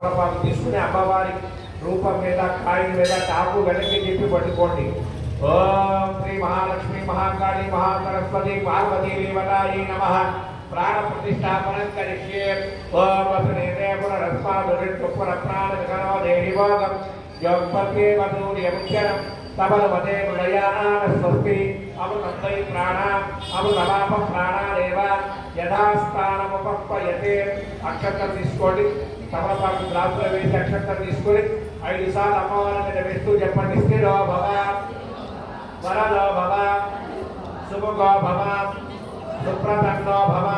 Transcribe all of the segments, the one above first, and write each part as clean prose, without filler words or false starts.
తీసుకుని అమ్మవారి రూపం మీద కాయి మీద టాపు వెనక్కి చెప్పి పట్టుకోండి. ఓం శ్రీ మహాలక్ష్మి మహాకాళి మహాసరస్వతి పార్వతీ దేవతాయై నమః. ప్రాణ ప్రతిష్టాపనం కరిష్యే. ఓం వసునేతే పునరస్మాదురిత్తుపుర ప్రాణవికరో దేహి భోగం యోగపత్యే వధూర్యముఖ్యరం తమలవదే హృదయాన స్వస్తి అమృతై ప్రాణాం అమృతమాప ప్రాణాదేవ యథాస్థానముపప్పయతే. అక్షరం తీసుకోండి. తమలపాకు గ్లాసులో వేసి అక్షరం తీసుకొని 5 సార్లు అమ్మవారి మీద వేస్తూ చెప్పండి. స్థిరో భవ వరదో భవ సుముఖో భవ సుప్రసన్నో భవ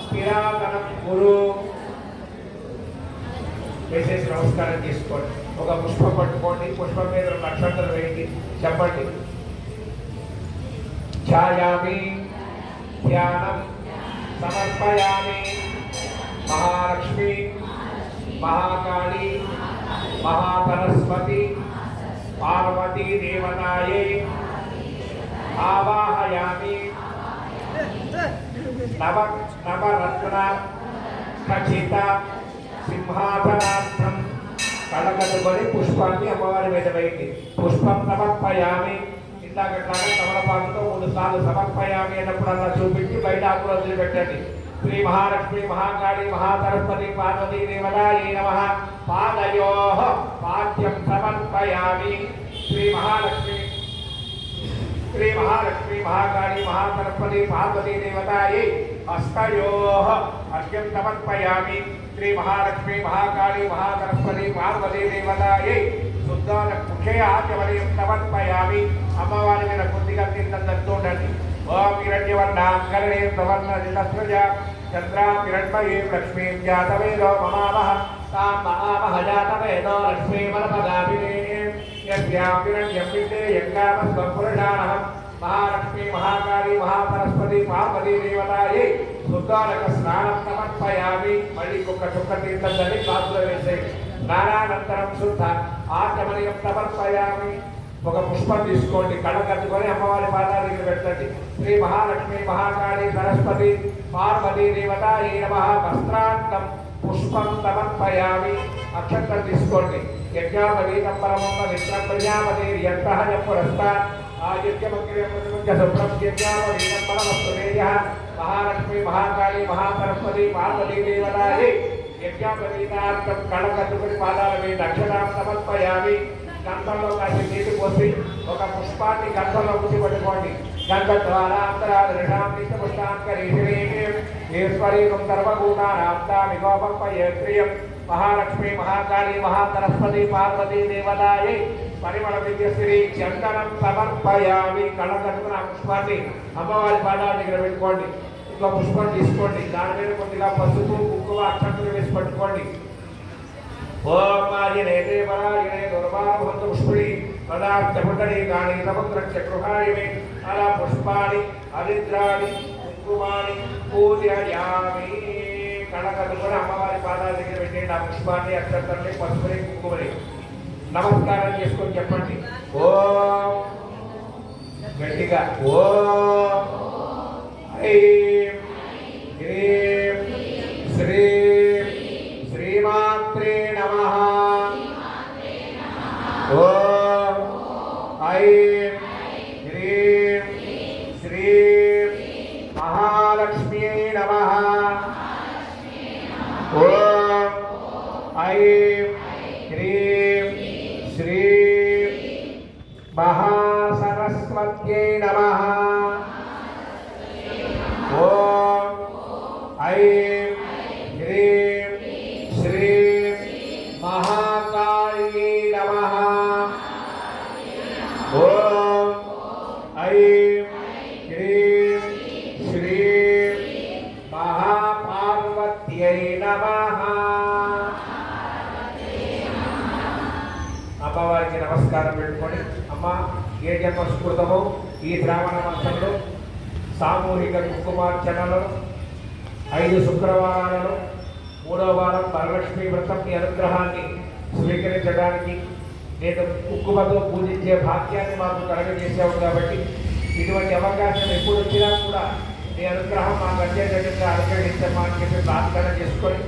స్థిరాతనం గురు. వేసేసి నమస్కారం చేసుకోండి. ఒక పుష్పం పట్టుకోండి. పుష్పం మీద 2 అక్షంతలు వేయండి. చెప్పండి. ఛాయామి ధ్యానం సమర్పయామి మహాలక్ష్మి మహాకాళి మహాసరస్వతి పార్వతీ దేవతాయై ఆవాహయామి. నవరత్న ఖచ్చిత సింహాసనార్థం కళకట్టుకొని పుష్పాన్ని అమ్మవారి మీద వేయండి. పుష్పం సమర్పయామి. ఇందాకట్లాగా తమలపాకుతో 3 సార్లు సమర్పయామి అన్నప్పుడల్లా చూపించి బయట ఆకులు వదిలిపెట్టండి. శ్రీ మహాలక్ష్మి మహాకాళి మహాసరస్వతి పార్వతీ దేవతాయై నమః. పాదయోః పాద్యం సమర్పయామి. శ్రీ మహాలక్ష్మి మహాకాళి మహాసరస్వతి పార్వతీ దేవతాయై హస్తయోః అర్ఘ్యం సమర్పయామి. శ్రీ మహాలక్ష్మి మహాకాళి మహాసరస్వతి పార్వతీ దేవతాయై శుద్ధాన ముఖే ఆచమనీయం సమర్పయామి. అమ్మవారి మీద కొద్దిగా తీర్థం ఉండండి. ఓం హిరణ్యవర్ణాం కరణీం ప్రవర్ణజితస్రజ చంద్రాం హిరణ్మయీం లక్ష్మీం జాతవేదో మమావహ తాం మహావహ జాతవేదో లక్ష్మీమనపదాభినేయం యస్యాం హిరణ్యం విద్యేయం కామస్వం పురుషాణః. మహాలక్ష్మి మహాకాళి మహాసరస్వతి పార్వతీ దేవతాయై శుద్ధానక స్నానం సమర్పయామి. మళ్ళీ ఒక్క చుక్క తీర్థం తల్లి క్లాసులో వేసేయండి. స్నానానంతరం శుద్ధ ఆచమనీయం సమర్పయామి. ఒక పుష్పం తీసుకోండి. కళ్ళ కట్టుకొని అమ్మవారి పాదాల దగ్గర పెట్టండి. శ్రీ మహాలక్ష్మి మహాకాళి సరస్వతి పార్వతీ దేవతాయై నమః. వస్త్రాంతం పుష్పం సమర్పయామి. అక్షంతం తీసుకోండి. యజ్ఞాపతి నంబరమొక్క విష్ణు ప్రజాపతి యంత్రః పురస్తాత్ ఆయుష్యమగ్రముంజ శుభ్రం యజ్ఞాపతి నంబరమస్తు మహాలక్ష్మి మహాకాళి మహాసరస్వతి పార్వతీ దేవతాయై యజ్ఞాపతినార్థం కళ్ళ కట్టుకొని పాదాల మీద అక్షరాం సమర్పయామి. గంధంలో కాసి నీటి పోసి ఒక పుష్పాన్ని గంధంలో ఉంచి పట్టుకోండి. గంధ ద్వారా అంతరాధీశ్వరీం సర్వభూతానాంతామిగోపయత్రియం. మహాలక్ష్మి మహాకాళి మహాసరస్వతి పార్వతీ దేవతాయై పరిమళ విద్యశ్రీ చందనం సమర్పయామి. కళ్ళ కట్టుకున్న ఆ పుష్పాన్ని అమ్మవారి పాదాల దగ్గర పెట్టుకోండి. ఇంకో పుష్పం తీసుకోండి. దాని మీద కొద్దిగా పసుపు కుంకుమ అక్షంతలు వేసి పట్టుకోండి. ఓం మాయనేతే పరాయణే దుర్వాభవంతు పుష్పిణి పదార్థపుటని గాని సముద్రస్య గృహాయమే. అలా పుష్పాన్ని అరిద్రాన్ని కుంకుమాన్ని పూజయామి. కళకట్టుకొని అమ్మవారి పాదాల దగ్గర పెట్టండి. ఆ పుష్పాన్ని అక్షంతల్ని పసుపుని కుంకుమని నమస్కారం చేసుకొని చెప్పండి. ఓం గట్టిగా ఓం ఐం హ్రీం శ్రీం శ్రీమాత్రే నమః. ఓం ఐం హ్రీం శ్రీం మహాలక్ష్మ్యై నమః. ఓం ఐం హ్రీం శ్రీం మహాసరస్వత్యై నమః. ఓం ఐం హ్రీం శ్రీం మహాకాళ్యై నమః. ఓం ఐం హ్రీం శ్రీం మహాపార్వత్యై నమః. అమ్మవారికి నమస్కారం పెట్టుకొని అమ్మ ఏ జన్మ స్ఫూర్తమో ఈ శ్రావణ మాసంలో సామూహిక కుంకుమార్చనలో 5 శుక్రవారాలలో 3వ వారం వరలక్ష్మి వ్రతం మీ అనుగ్రహాన్ని స్వీకరించడానికి నేను కుంకుమతో పూజించే భాగ్యాన్ని మాకు కలగజేసావు. కాబట్టి ఇటువంటి అవకాశం ఎప్పుడు వచ్చినా కూడా నీ అనుగ్రహం మాకు వచ్చేటట్టుగా అనుగ్రహించమా అని చెప్పి ప్రార్థన చేసుకొని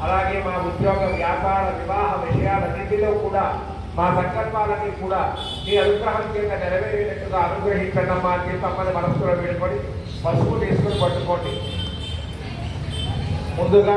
అలాగే మా ఉద్యోగ వ్యాపార వివాహ విషయాలన్నింటిలో కూడా మా సంకల్పాలన్నీ కూడా మీ అనుగ్రహం చేత నెరవేరేటట్టుగా అనుగ్రహించండి అమ్మా అని చెప్పి అమ్మని మనస్సులో వేడుకొని పసుపు తీసుకుని పట్టుకోండి. ముందుగా